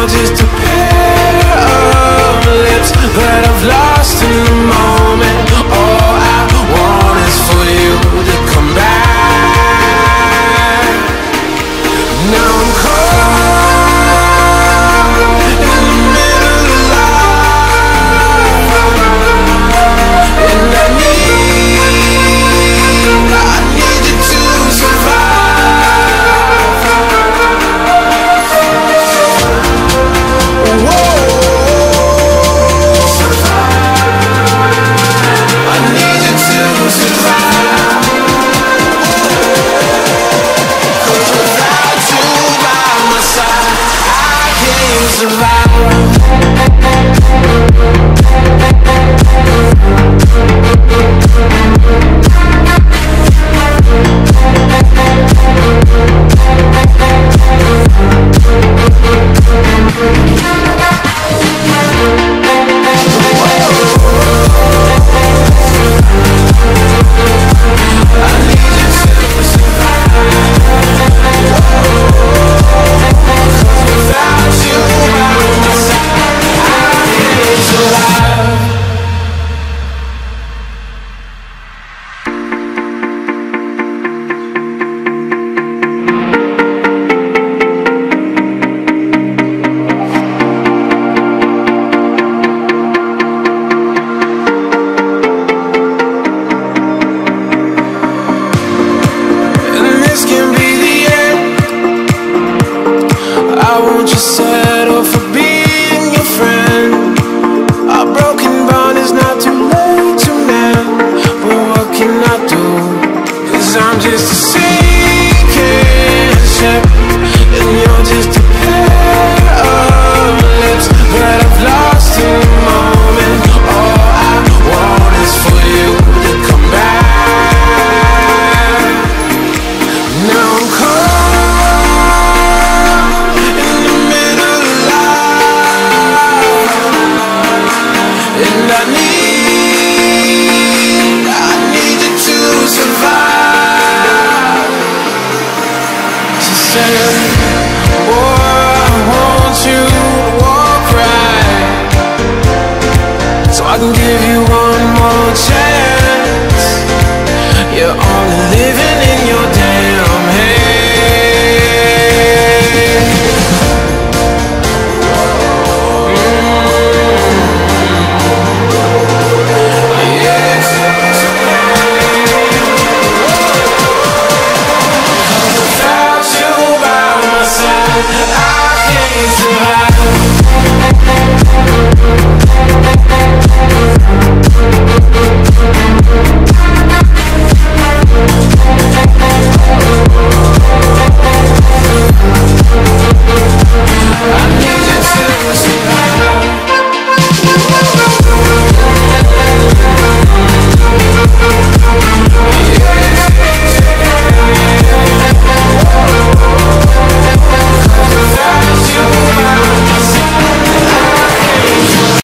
you're just a pair of lips that I've lost in the moment. All I want is for you to come back. Now I'm caught in the middle of life, and I need you to survive. Whoa. I need you to survive. 'Cause without you by my side, I can't survive. I can give you one more chance. You're only living in your